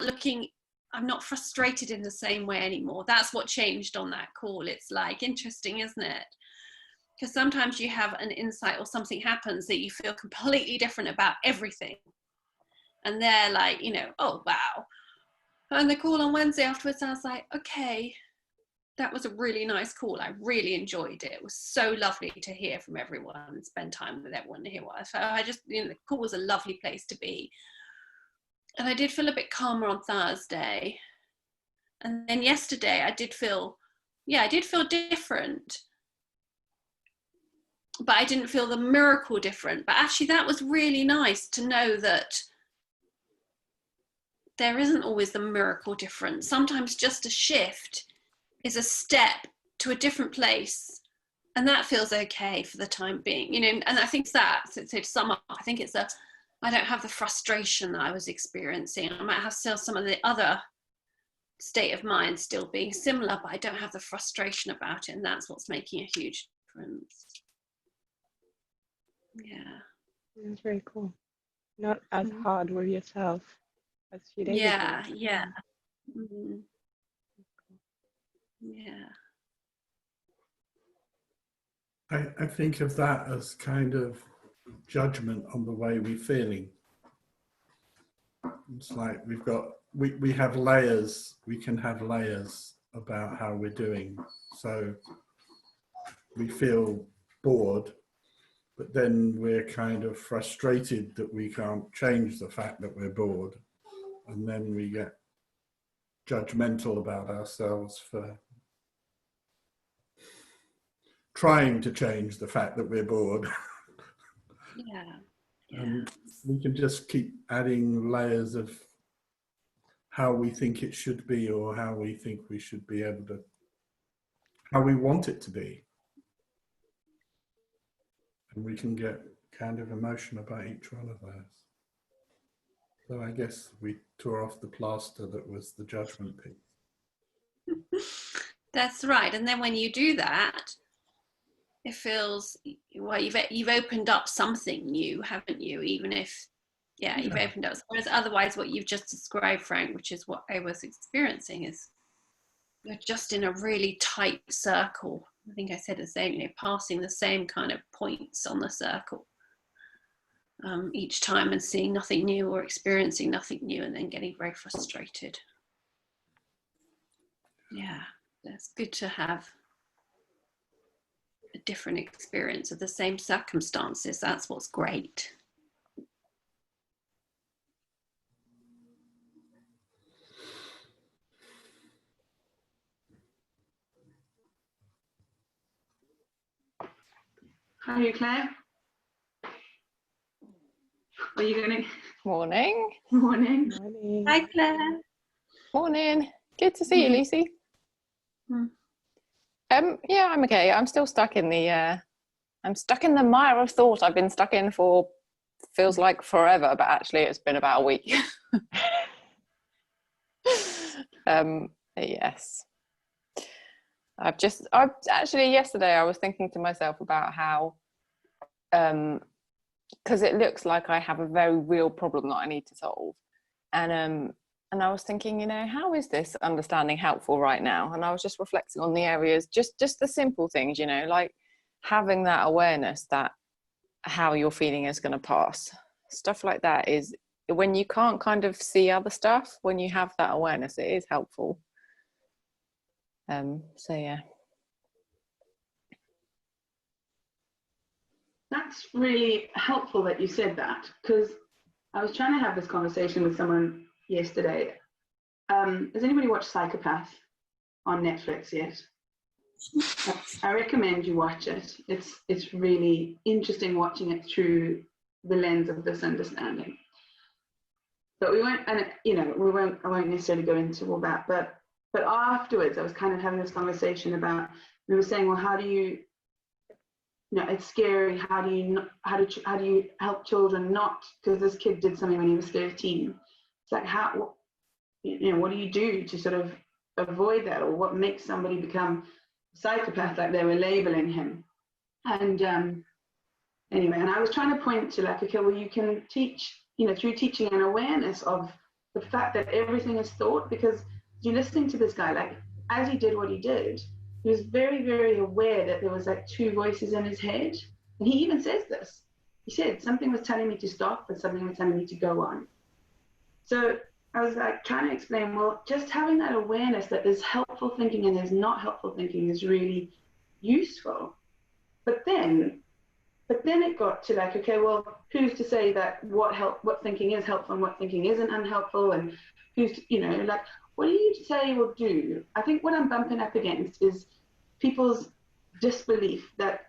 I'm not frustrated in the same way anymore. That's what changed on that call. It's like interesting, isn't it? Because sometimes you have an insight or something happens that you feel completely different about everything. And they're like, you know, oh, wow. And the call on Wednesday afterwards, I was like, okay, that was a really nice call. I really enjoyed it. It was so lovely to hear from everyone and spend time with everyone and hear what I felt. I just, you know, the call was a lovely place to be. And I did feel a bit calmer on Thursday. And then yesterday I did feel different. But I didn't feel the miracle different. But actually that was really nice to know that there isn't always the miracle different. Sometimes just a shift is a step to a different place. And that feels okay for the time being, you know. And I think that, so to sum up, I think it's I don't have the frustration that I was experiencing. I might have still some of the other state of mind still being similar, but I don't have the frustration about it. And that's what's making a huge difference. Yeah. That's very cool. Not as hard with yourself as a few days ago. Yeah. Mm-hmm. Yeah. I think of that as kind of judgment on the way we're feeling. It's like we have layers, we can have layers about how we're doing. So we feel bored, but then we're kind of frustrated that we can't change the fact that we're bored. And then we get judgmental about ourselves for trying to change the fact that we're bored. Yeah. And we can just keep adding layers of how we think it should be, or how we think we should be able to, how we want it to be. And we can get kind of emotional about each one of those. So I guess we tore off the plaster that was the judgment piece. That's right. And then when you do that, it feels, well, you've opened up something new, haven't you? Even if, you've opened up. Whereas otherwise what you've just described, Frank, which is what I was experiencing, is you're just in a really tight circle. I think I said the same, you know, passing the same kind of points on the circle each time, and seeing nothing new or experiencing nothing new, and then getting very frustrated. Yeah, that's good to have a different experience of the same circumstances. That's what's great. Hi, Claire. Are you going to? Morning. Morning. Morning. Hi, Claire. Morning. Good to see you, Lucy. Yeah, I'm okay. I'm still stuck in the mire of thought I've been stuck in for, feels like forever, but actually it's been about a week. Yes. I've actually, yesterday I was thinking to myself about how, because it looks like I have a very real problem that I need to solve. And I was thinking, you know, how is this understanding helpful right now? And I was just reflecting on the areas, just the simple things, you know, like having that awareness that how you're feeling is going to pass. Stuff like that is, when you can't kind of see other stuff, when you have that awareness, it is helpful. So yeah. That's really helpful that you said that, because I was trying to have this conversation with someone yesterday. Has anybody watched Psychopaths on Netflix yet? I recommend you watch it. It's really interesting watching it through the lens of this understanding. But we won't, and you know, I won't necessarily go into all that. But afterwards, I was kind of having this conversation about. We were saying, well, how do you? You know, it's scary. How do you help children not? Because this kid did something when he was 13. It's like, how, you know, what do you do to sort of avoid that, or what makes somebody become a psychopath, like they were labeling him? And anyway, and I was trying to point to, like, okay, well, you can teach, you know, through teaching an awareness of the fact that everything is thought, because you're listening to this guy, like, as he did what he did, he was very, very aware that there was like two voices in his head. And he even says this. He said, something was telling me to stop, but something was telling me to go on. So I was like trying to explain, well, just having that awareness that there's helpful thinking and there's not helpful thinking is really useful. But then it got to like, okay, well, who's to say that what thinking is helpful and what thinking isn't unhelpful, and who's to, you know, like, what do you say or do? I think what I'm bumping up against is people's disbelief that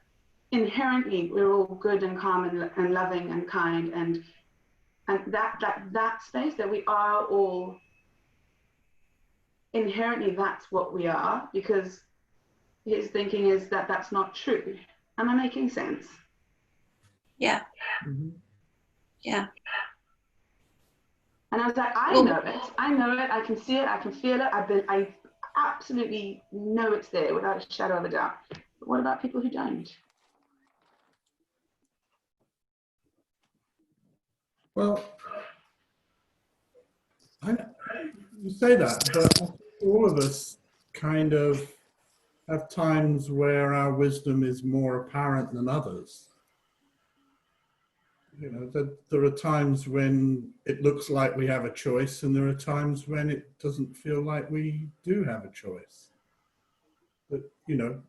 inherently we're all good and calm and loving and kind, and that space that we are all inherently, that's what we are, because his thinking is that that's not true. Am I making sense? Yeah. Mhm. Yeah. And I was like, I know it, I can see it, I can feel it, I absolutely know it's there without a shadow of a doubt. But what about people who don't? Well, you say that, but I think all of us kind of have times where our wisdom is more apparent than others. You know, there are times when it looks like we have a choice, and there are times when it doesn't feel like we do have a choice. But, you know,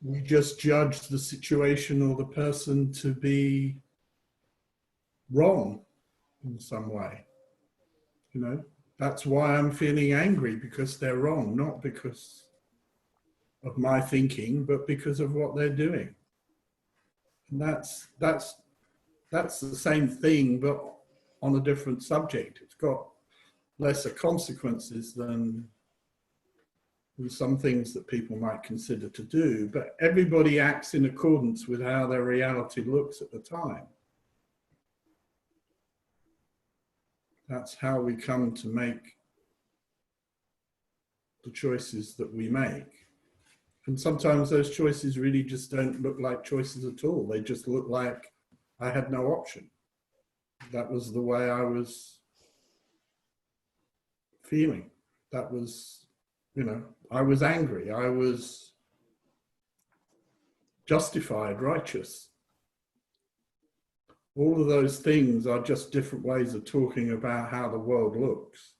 we just judge the situation or the person to be wrong in some way. You know, that's why I'm feeling angry, because they're wrong, not because of my thinking, but because of what they're doing. And that's the same thing, but on a different subject. It's got lesser consequences than some things that people might consider to do, but everybody acts in accordance with how their reality looks at the time. That's how we come to make the choices that we make. And sometimes those choices really just don't look like choices at all. They just look like I had no option. That was the way I was feeling. That was, you know, I was angry. I was justified, righteous. All of those things are just different ways of talking about how the world looks.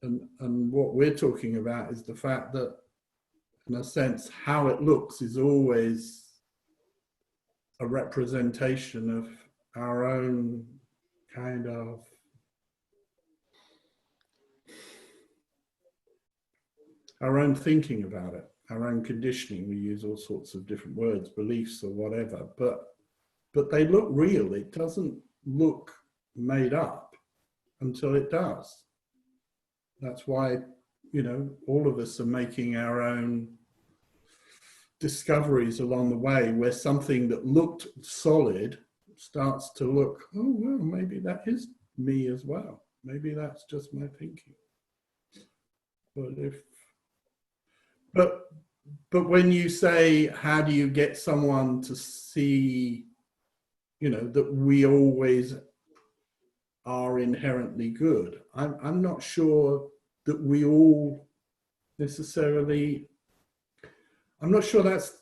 And what we're talking about is the fact that, in a sense, how it looks is always a representation of our own kind of our own thinking about it, our own conditioning. We use all sorts of different words, beliefs or whatever, but they look real. It doesn't look made up until it does. That's why, you know, all of us are making our own discoveries along the way, where something that looked solid starts to look, oh, well, maybe that is me as well. Maybe that's just my thinking. But when you say, how do you get someone to see, you know, that we always are inherently good? I'm not sure that we all necessarily, I'm not sure that's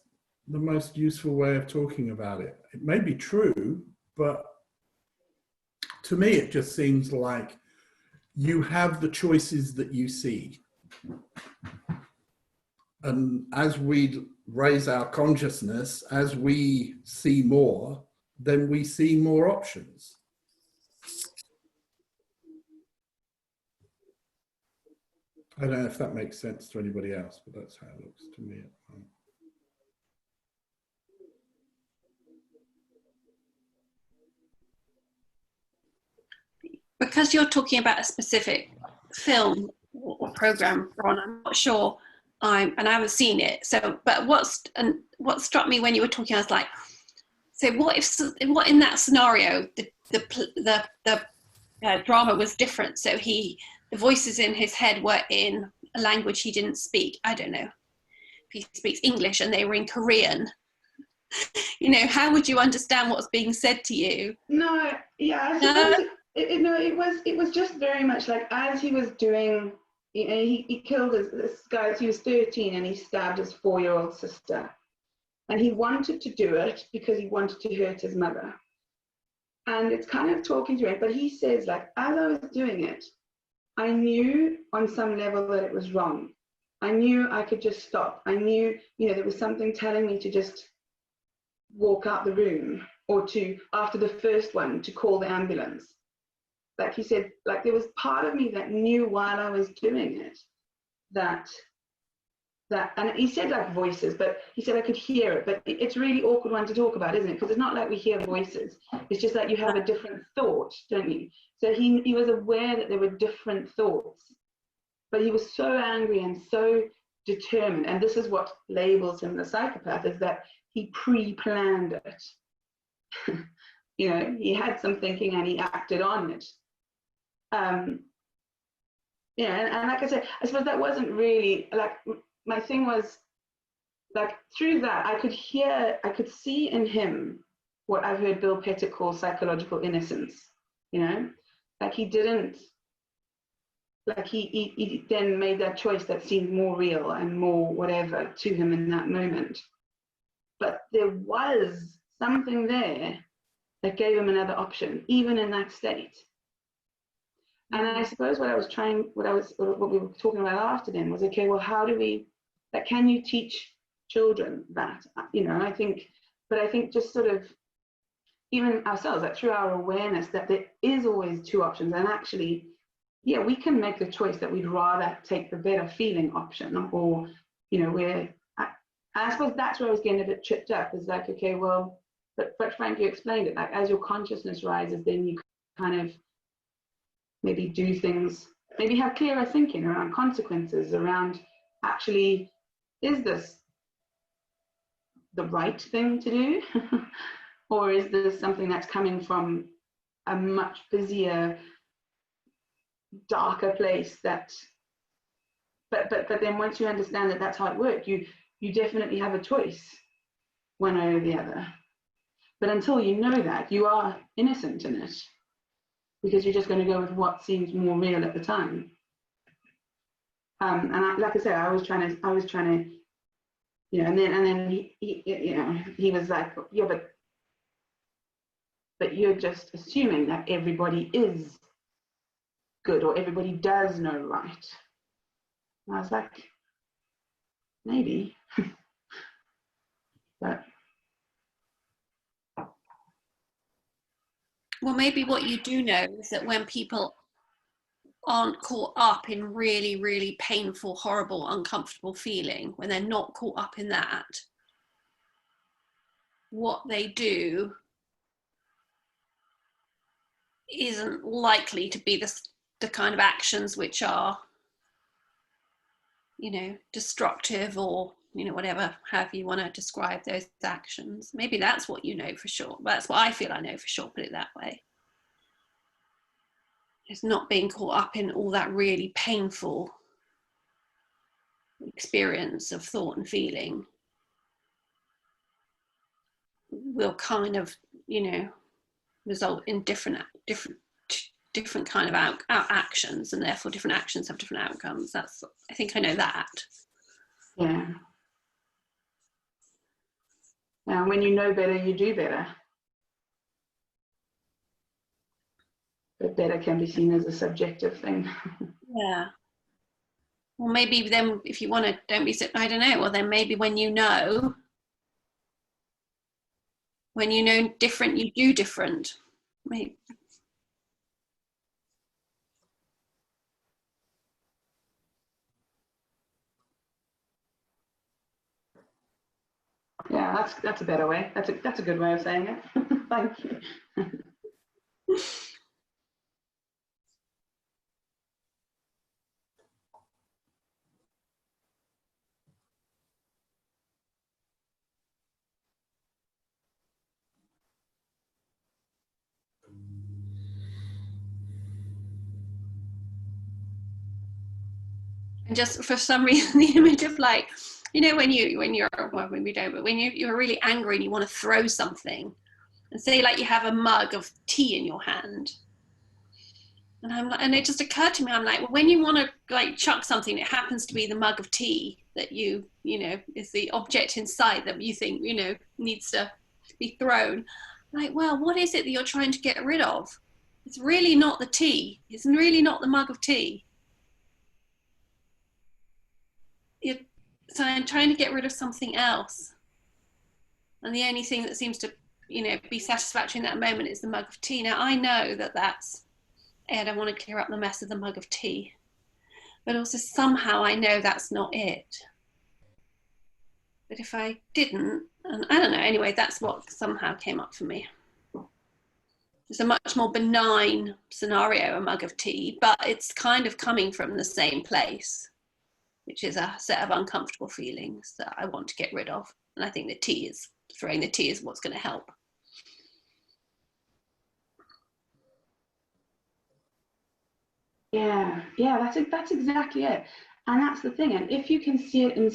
the most useful way of talking about it. It may be true, but to me, it just seems like you have the choices that you see. And as we raise our consciousness, as we see more, then we see more options. I don't know if that makes sense to anybody else, but that's how it looks to me at the moment. Because you're talking about a specific film or program, Ron, I'm not sure and I haven't seen it. So, but what struck me when you were talking, I was like, so what in that scenario, the drama was different. So the voices in his head were in a language he didn't speak. I don't know if he speaks English and they were in Korean. You know, how would you understand what's being said to you? No, yeah, No? it was just very much like, as he was doing, he killed this guy as he was 13, and he stabbed his 4-year-old sister. And he wanted to do it because he wanted to hurt his mother. And it's kind of talking to him, but he says, like, as I was doing it, I knew on some level that it was wrong. I knew I could just stop. I knew, there was something telling me to just walk out the room, or to, after the first one, to call the ambulance. Like he said, like, there was part of me that knew while I was doing it that, and he said like voices, but he said I could hear it, but it's really awkward one to talk about, isn't it? Because it's not like we hear voices. It's just that you have a different thought, don't you? So he was aware that there were different thoughts, but he was so angry and so determined. And this is what labels him the psychopath, is that he pre-planned it. He had some thinking and he acted on it. And like I said, I suppose that wasn't really, like, my thing was, like, through that, I could see in him what I've heard Bill Pettit call psychological innocence, like he didn't, like he then made that choice that seemed more real and more whatever to him in that moment. But there was something there that gave him another option, even in that state. And I suppose what we were talking about after then was, okay, well, how do we, like, can you teach children that? I think just sort of, even ourselves, like, through our awareness that there is always two options, and actually, yeah, we can make the choice that we'd rather take the better feeling option, or, where, I suppose that's where I was getting a bit tripped up, is like, okay, well, but Frank, you explained it, like, as your consciousness rises, then you kind of maybe do things, maybe have clearer thinking around consequences, around, actually, is this the right thing to do? Or is this something that's coming from a much busier, darker place that, but then once you understand that that's how it works, you definitely have a choice one way or the other. But until you know that, you are innocent in it, because you're just going to go with what seems more real at the time. And like I said, I was trying to, and then he was like, yeah, but you're just assuming that everybody is good, or everybody does know right. And I was like, maybe, but. Well, maybe what you do know is that when people aren't caught up in really, really painful, horrible, uncomfortable feeling, when they're not caught up in that, what they do isn't likely to be the kind of actions which are, destructive, or, whatever, however you want to describe those actions. Maybe that's what you know for sure. That's what I feel I know for sure, put it that way. It's not being caught up in all that really painful experience of thought and feeling will kind of, result in different kind of actions, and therefore different actions have different outcomes. I think I know that. Yeah. And when you know better, you do better. But better can be seen as a subjective thing. Yeah. Well, maybe then, if you want to, don't be so, I don't know. Well, then maybe when you know different, you do different. Maybe. Yeah, that's a better way. That's a good way of saying it. Thank you. And just for some reason, the image of, like, when you're well, when we don't, but when you're really angry and you want to throw something, and say, like, you have a mug of tea in your hand, And I'm like, and it just occurred to me, I'm like, well, when you want to like chuck something, it happens to be the mug of tea that you know, is the object inside that you think, you know, needs to be thrown. Like, well, what is it that you're trying to get rid of? It's really not the tea. It's really not the mug of tea. So I'm trying to get rid of something else. And the only thing that seems to, you know, be satisfactory in that moment is the mug of tea. Now, I know that that's, I don't want to clear up the mess of the mug of tea. But also somehow I know that's not it. But if I didn't, and I don't know, anyway, that's what somehow came up for me. It's a much more benign scenario, a mug of tea, but it's kind of coming from the same place, which is a set of uncomfortable feelings that I want to get rid of. And I think throwing the tea is what's going to help. Yeah, that's exactly it. And that's the thing. And if you can see it in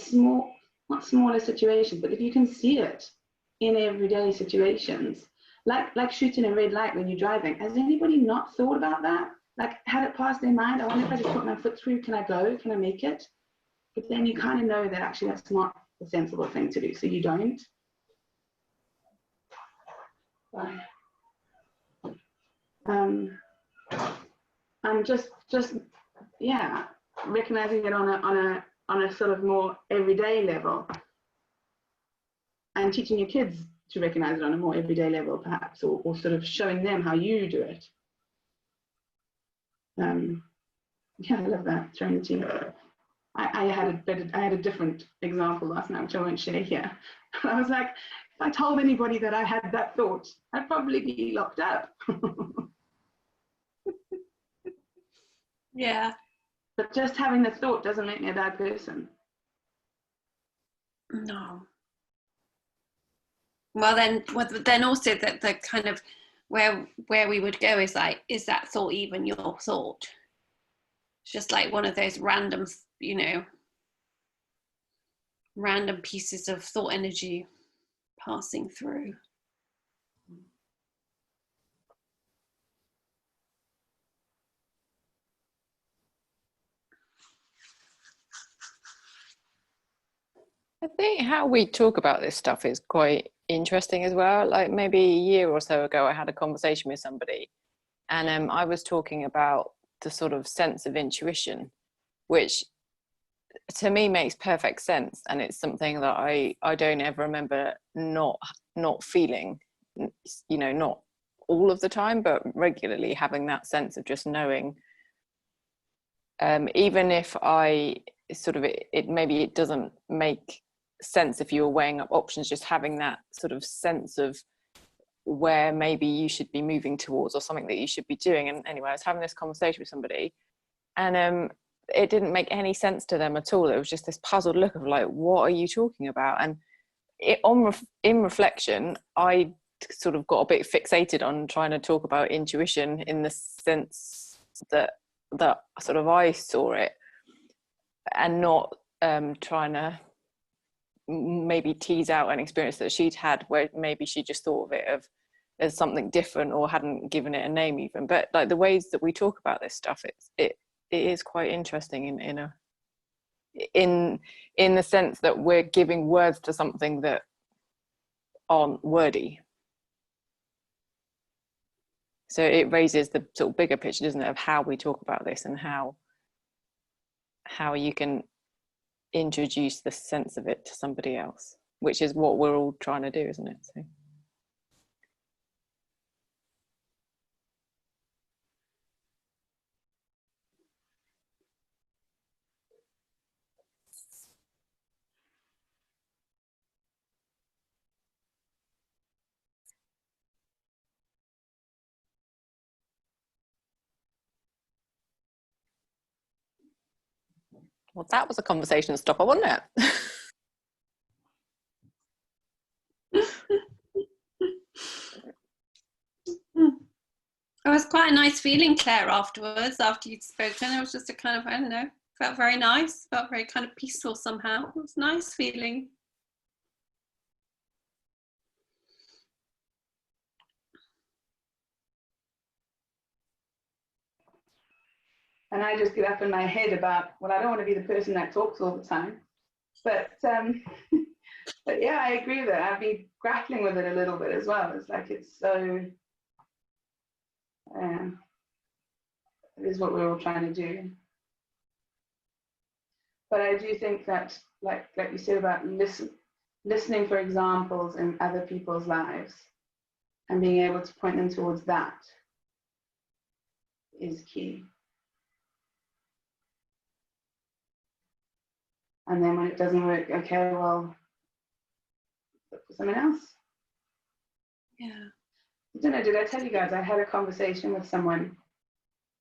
not smaller situations, but if you can see it in everyday situations, like shooting a red light when you're driving, has anybody not thought about that? Like, had it passed their mind, I wonder if I just put my foot through, can I go? Can I make it? But then you kind of know that actually that's not the sensible thing to do, so you don't. And just yeah, recognizing it on a sort of more everyday level, and teaching your kids to recognize it on a more everyday level, perhaps, or sort of showing them how you do it. Yeah, I love that, throwing the tea. I had a different example last night, which I won't share here. I was like, if I told anybody that I had that thought, I'd probably be locked up. Yeah. But just having the thought doesn't make me a bad person. No. Well, then also the kind of where we would go is like, is that thought even your thought? It's just like one of those random, you know, random pieces of thought energy passing through. I think how we talk about this stuff is quite interesting as well. Like maybe a year or so ago, I had a conversation with somebody, and I was talking about the sort of sense of intuition, which to me makes perfect sense, and it's something that I don't ever remember not feeling, you know, not all of the time, but regularly having that sense of just knowing. Even if I sort of it maybe it doesn't make sense if you're weighing up options, just having that sort of sense of where maybe you should be moving towards or something that you should be doing. And anyway, I was having this conversation with somebody, and it didn't make any sense to them at all. It was just this puzzled look of like, what are you talking about? And in reflection, I sort of got a bit fixated on trying to talk about intuition in the sense that sort of I saw it, and not trying to maybe tease out an experience that she'd had where maybe she just thought of it as something different or hadn't given it a name even. But like the ways that we talk about this stuff, it is quite interesting in the sense that we're giving words to something that aren't wordy. So it raises the sort of bigger picture, doesn't it, of how we talk about this and how you can introduce the sense of it to somebody else, which is what we're all trying to do, isn't it? So. Well, that was a conversation stopper, wasn't it? It was quite a nice feeling, Claire, afterwards, after you'd spoken. It was just a kind of, I don't know, felt very nice, felt very kind of peaceful somehow. It was a nice feeling. And I just get up in my head about, well, I don't want to be the person that talks all the time. But but yeah, I agree with it. I've been grappling with it a little bit as well. It's like it's so it is what we're all trying to do. But I do think that, like you said about listening for examples in other people's lives and being able to point them towards that is key. And then when it doesn't work, okay, well, look for someone else. Yeah. I don't know, did I tell you guys, I had a conversation with someone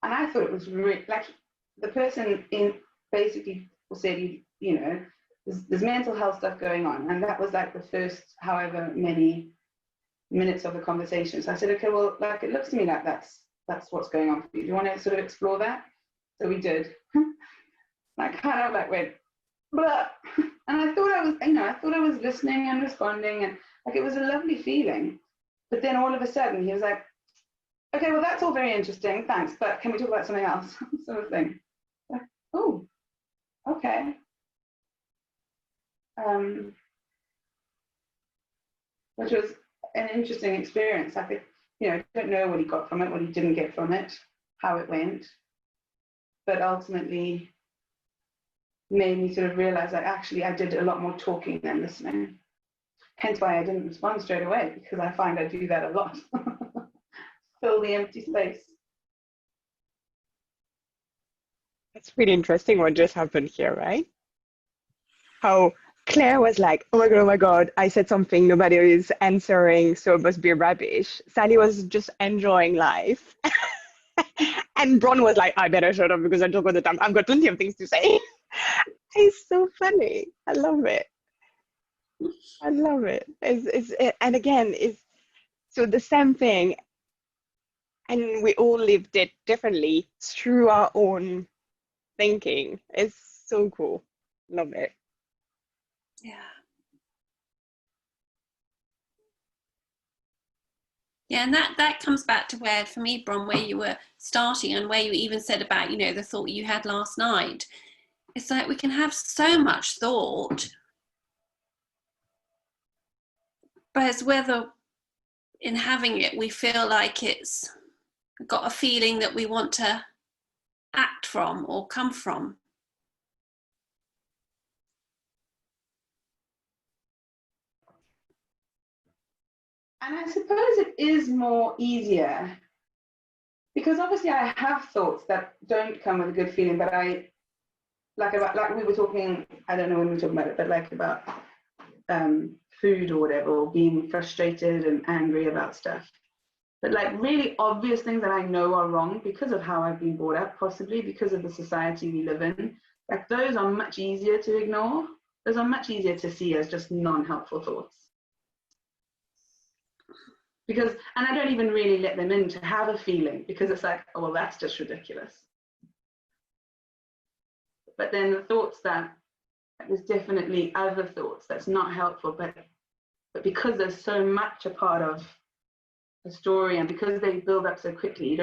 and I thought it was really, like, the person basically said, you know, there's mental health stuff going on. And that was like the first however many minutes of the conversation. So I said, okay, well, like, it looks to me like that's what's going on for you. Do you want to sort of explore that? So we did. I kind of like went, blah. And I thought I was listening and responding, and like it was a lovely feeling. But then all of a sudden he was like, okay, well, that's all very interesting, thanks, but can we talk about something else? Sort of thing. Like, oh, okay. Which was an interesting experience. I think, I don't know what he got from it, what he didn't get from it, how it went, but ultimately made me sort of realize that actually I did a lot more talking than listening. Hence why I didn't respond straight away, because I find I do that a lot. Fill the empty space. That's really interesting what just happened here, right? How Claire was like, oh my God, I said something, nobody is answering, so it must be rubbish. Sally was just enjoying life. And Bron was like, I better shut up because I talk all the time. I've got plenty of things to say. It's so funny. I love it. I love it. And again, so the same thing. And we all lived it differently through our own thinking. It's so cool. Love it. Yeah. Yeah, and that comes back to where, for me, Bron, where you were starting and where you even said about, the thought you had last night. It's like we can have so much thought, but it's whether in having it we feel like it's got a feeling that we want to act from or come from. And I suppose it is more easier because obviously I have thoughts that don't come with a good feeling, but like we were talking, I don't know when we were talking about it, but like about food or whatever, or being frustrated and angry about stuff. But like really obvious things that I know are wrong because of how I've been brought up, possibly because of the society we live in, like those are much easier to ignore. Those are much easier to see as just non-helpful thoughts. And I don't even really let them in to have a feeling because it's like, oh, well, that's just ridiculous. But then the thoughts that there's definitely other thoughts that's not helpful, but because there's so much a part of the story and because they build up so quickly,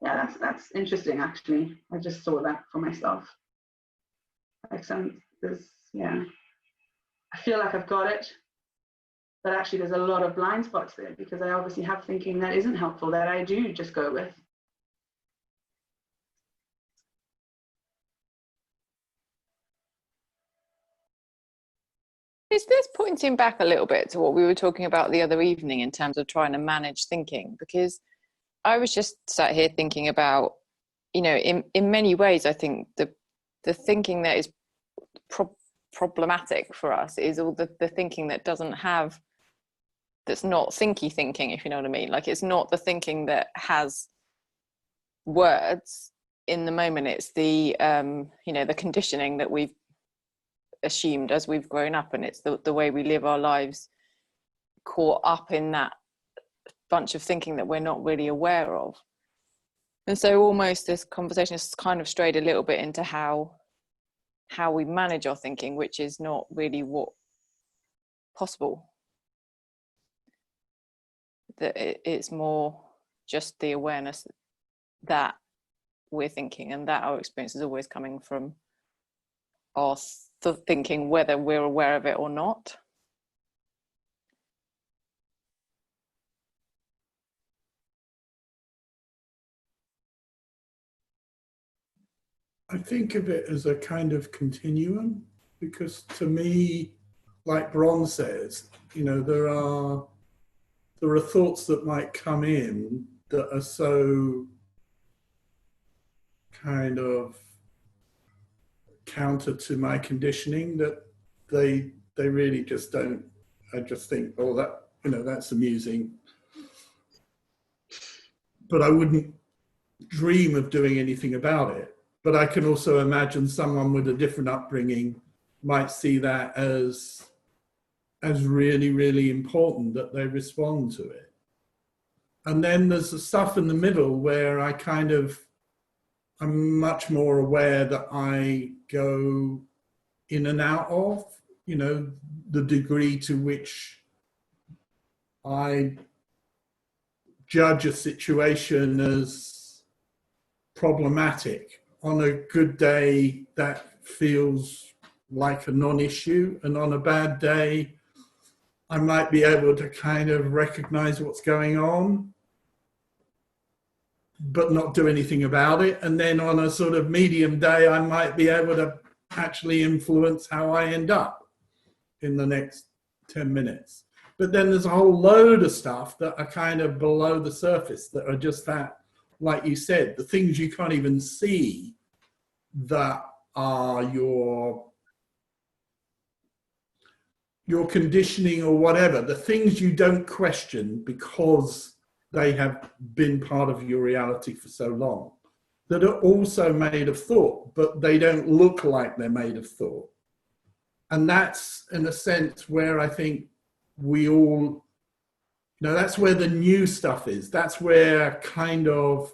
that's interesting actually. I just saw that for myself. Like I feel like I've got it. But actually there's a lot of blind spots there because I obviously have thinking that isn't helpful that I do just go with. Is this pointing back a little bit to what we were talking about the other evening in terms of trying to manage thinking? Because I was just sat here thinking about, in many ways, I think the thinking that is problematic for us is all the thinking that doesn't have, that's not thinky thinking, if you know what I mean. Like it's not the thinking that has words in the moment. It's the the conditioning that we've assumed as we've grown up, and it's the way we live our lives caught up in that bunch of thinking that we're not really aware of. And so almost this conversation has kind of strayed a little bit into how we manage our thinking, which is not really what possible. That it's more just the awareness that we're thinking, and that our experience is always coming from our thinking, whether we're aware of it or not. I think of it as a kind of continuum, because to me, like Bron says, you know, there are thoughts that might come in that are so kind of counter to my conditioning that they really just don't. I just think, oh, that, you know, that's amusing, but I wouldn't dream of doing anything about it. But I can also imagine someone with a different upbringing might see that as really, really important, that they respond to it. And then there's the stuff in the middle where I'm much more aware that I go in and out of, you know, the degree to which I judge a situation as problematic. On a good day, that feels like a non-issue, and on a bad day, I might be able to kind of recognize what's going on, but not do anything about it. And then on a sort of medium day, I might be able to actually influence how I end up in the next 10 minutes. But then there's a whole load of stuff that are kind of below the surface, that are just that, like you said, the things you can't even see, that are your conditioning or whatever, the things you don't question because they have been part of your reality for so long, that are also made of thought, but they don't look like they're made of thought. And that's, in a sense, where I think we all, you know, that's where the new stuff is. That's where kind of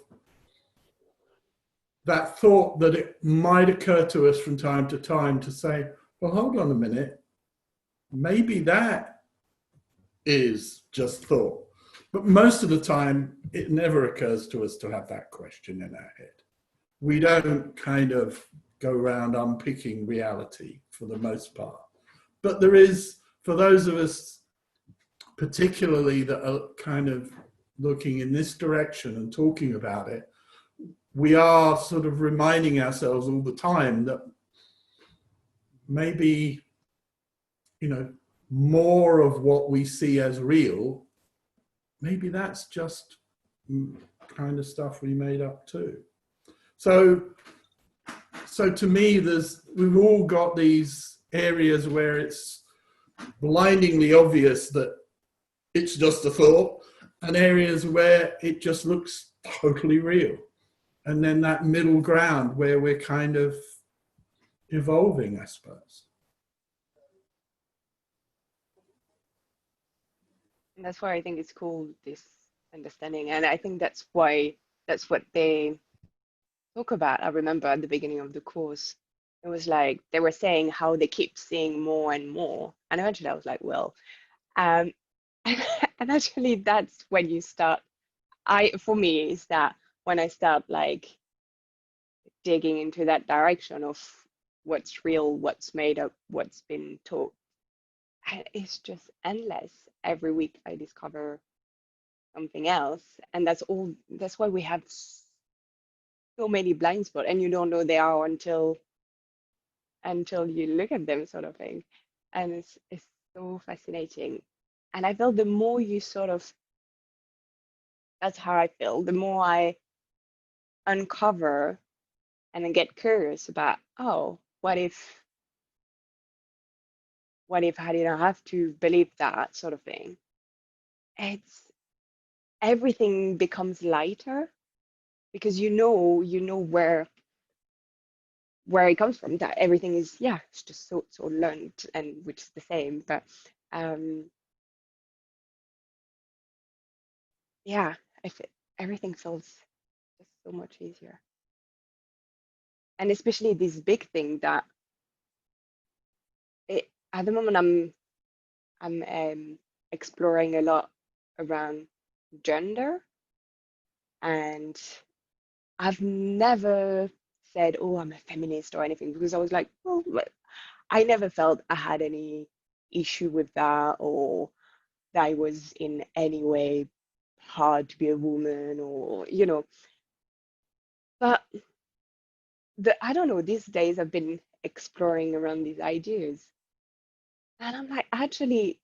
that thought that it might occur to us from time to time to say, well, hold on a minute, maybe that is just thought. But most of the time, it never occurs to us to have that question in our head. We don't kind of go around unpicking reality for the most part. But there is, for those of us particularly that are kind of looking in this direction and talking about it, we are sort of reminding ourselves all the time that maybe, you know, more of what we see as real, maybe that's just kind of stuff we made up too. So to me, we've all got these areas where it's blindingly obvious that it's just a thought, and areas where it just looks totally real. And then that middle ground where we're kind of evolving, I suppose. And that's why I think it's cool, this understanding. And I think that's why, that's what they talk about. I remember at the beginning of the course, it was like they were saying how they keep seeing more and more. And eventually I was like, well, and actually that's when you start, for me, is that when I start like digging into that direction of what's real, what's made up, what's been taught. And it's just endless. Every week I discover something else. And that's why we have so many blind spots, and you don't know they are until you look at them, sort of thing. And it's so fascinating. And I feel the more you sort of, that's how I feel, the more I uncover and then get curious about, oh, what if I didn't have to believe that, sort of thing. Everything becomes lighter, because you know where it comes from, that everything is, yeah, it's just so learned, and which is the same, but yeah, everything feels just so much easier. And especially this big thing that at the moment I'm exploring a lot around gender, and I've never said, oh, I'm a feminist or anything, because I was like, well, I never felt I had any issue with that, or that it was in any way hard to be a woman, or, you know. But I don't know, these days I've been exploring around these ideas. And I'm like, actually,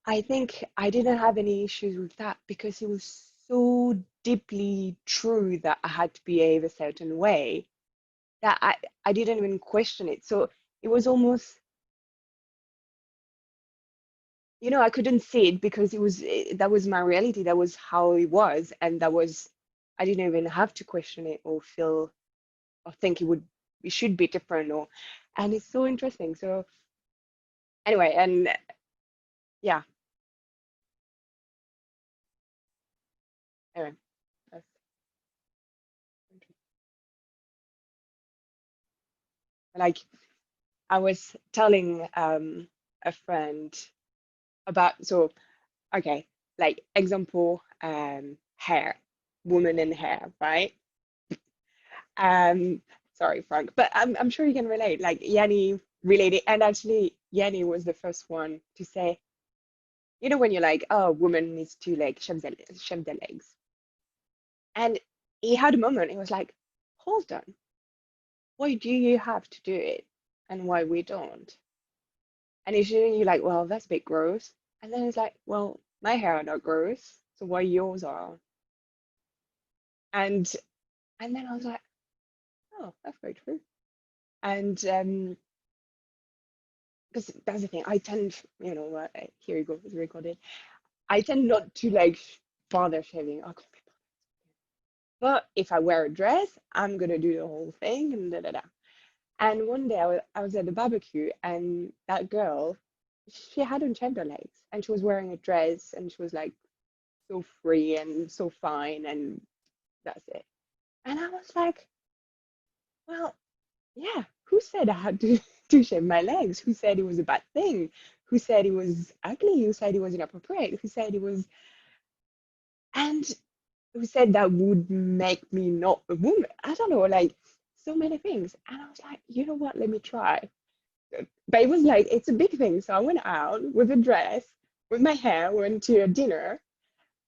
I think I didn't have any issues with that because it was so deeply true that I had to behave a certain way that I didn't even question it. So it was almost, you know, I couldn't see it because that was my reality. That was how it was. And I didn't even have to question it or feel or think it should be different, and it's so interesting. So anyway, and yeah, anyway, that's interesting. Like I was telling a friend about, so okay, like example, hair, woman in hair, right? Um, sorry, Frank, but I'm sure you can relate. Like Yanni related, and actually Yanni was the first one to say, you know, when you're like, oh, woman needs to like shave their legs. And he had a moment, he was like, hold on, why do you have to do it? And why we don't? And usually you're like, well, that's a bit gross. And then it's like, well, my hair are not gross, so why yours are? And then I was like, oh, that's very true. And because that's the thing, I tend, you know, here you go, it's recorded. I tend not to like bother shaving. I can't be bothered. But if I wear a dress, I'm gonna do the whole thing and da da da. And one day I was at the barbecue, and that girl, she hadn't shaved her legs, and she was wearing a dress, and she was like so free and so fine, and that's it. And I was like, well, yeah, who said I had to, to shave my legs? Who said it was a bad thing? Who said it was ugly? Who said it was inappropriate? Who said it was, and who said that would make me not a woman? I don't know, like so many things. And I was like, you know what? Let me try. But it was like, it's a big thing. So I went out with a dress, with my hair, went to a dinner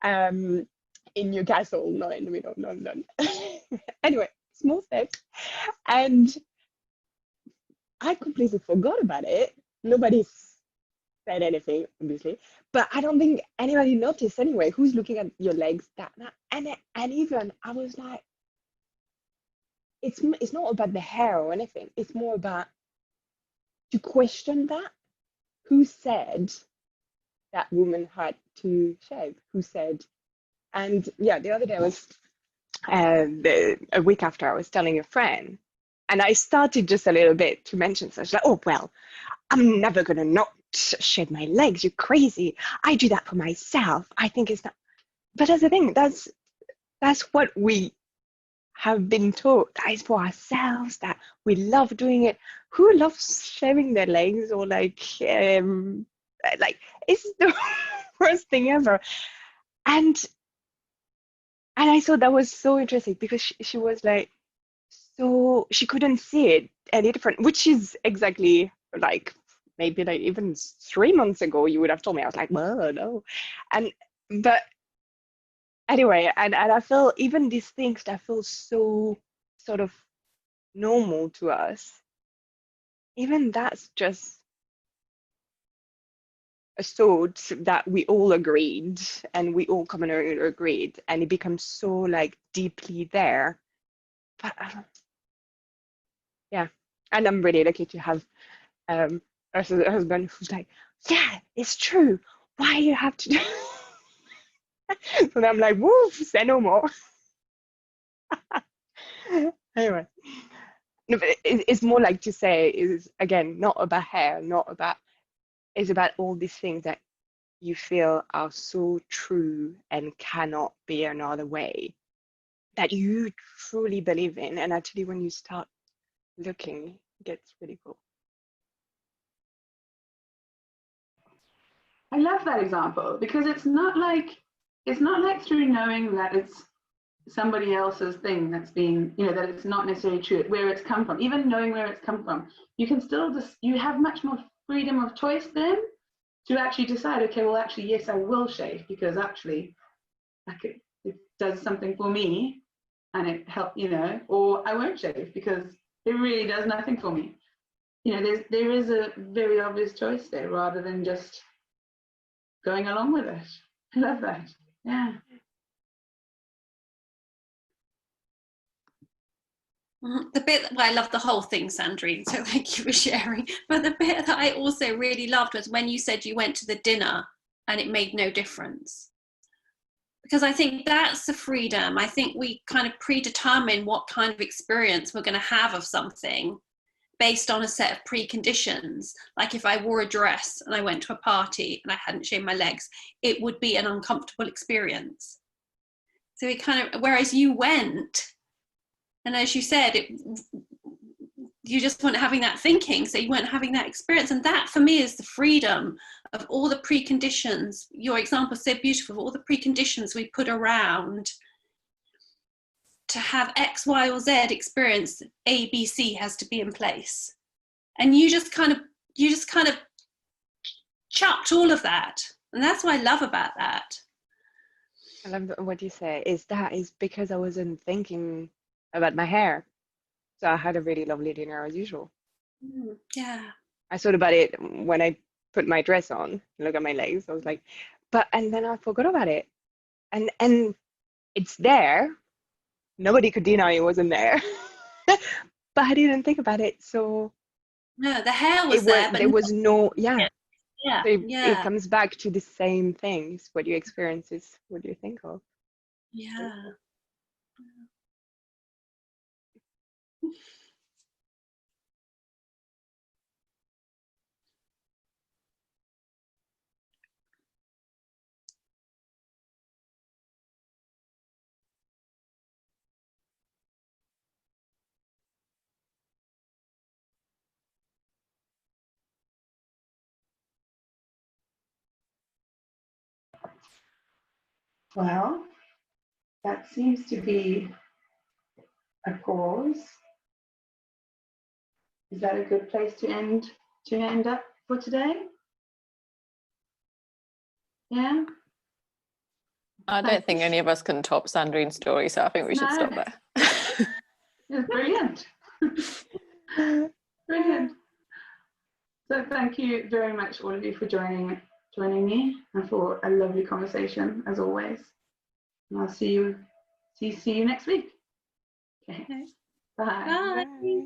um, in Newcastle, not in the middle of London. Anyway, small steps. And I completely forgot about it. Nobody said anything, obviously. But I don't think anybody noticed anyway. Who's looking at your legs? And even I was like, it's not about the hair or anything. It's more about to question that. Who said that woman had to shave? Who said? And yeah, the other day I was a week after I was telling a friend, and I started just a little bit to mention such like, oh well, I'm never gonna not shave my legs. You're crazy. I do that for myself. I think it's not. But that's the thing. That's what we have been taught. That is for ourselves. That we love doing it. Who loves shaving their legs or like it's the worst thing ever. And I thought that was so interesting because she was like, so she couldn't see it any different, which is exactly like maybe like even 3 months ago you would have told me. I was like, well, no. And but anyway, and I feel even these things that feel so sort of normal to us, even that's just a thought that we all agreed and we all commonly agreed, and it becomes so like deeply there. But yeah, and I'm really lucky to have a husband who's like, yeah, it's true. Why you have to do? So then I'm like, woof, say no more. Anyway, no, but it's more like to say is again not about hair, not about. It's about all these things that you feel are so true and cannot be another way, that you truly believe in, and actually when you start looking, it gets really cool. I love that example because it's not like through knowing that it's somebody else's thing that's been, you know, that it's not necessarily true, where it's come from. Even knowing where it's come from, you can still just, you have much more freedom of choice then to actually decide, okay, well, actually, yes, I will shave because actually it does something for me and it helps, you know, or I won't shave because it really does nothing for me. You know, there is a very obvious choice there rather than just going along with it. I love that. Yeah. The bit, well, I love the whole thing, Sandrine, so thank you for sharing. But the bit that I also really loved was when you said you went to the dinner and it made no difference. Because I think that's the freedom. I think we kind of predetermine what kind of experience we're going to have of something based on a set of preconditions. Like if I wore a dress and I went to a party and I hadn't shaved my legs, it would be an uncomfortable experience. So it kind of, whereas you went, and as you said, you just weren't having that thinking, so you weren't having that experience. And that for me is the freedom of all the preconditions. Your example is so beautiful, all the preconditions we put around to have X, Y, or Z experience. A, B, C has to be in place. And you just kind of chucked all of that. And that's what I love about that. I love what you say, is because I wasn't thinking about my hair. So I had a really lovely dinner as usual. Yeah. I thought about it when I put my dress on, look at my legs. I was like, and then I forgot about it. And it's there. Nobody could deny it wasn't there. But I didn't think about it. So no, the hair was there, but there was no, yeah. Yeah. So it comes back to the same things. What you experience is what you think of. Yeah. Well, that seems to be a pause. Is that a good place to end up for today? Yeah. I don't think any of us can top Sandrine's story, so I think we should stop there. It's brilliant. Brilliant. So thank you very much, all of you, for joining me and for a lovely conversation as always. And I'll see you next week. Okay. Okay. Bye. Bye.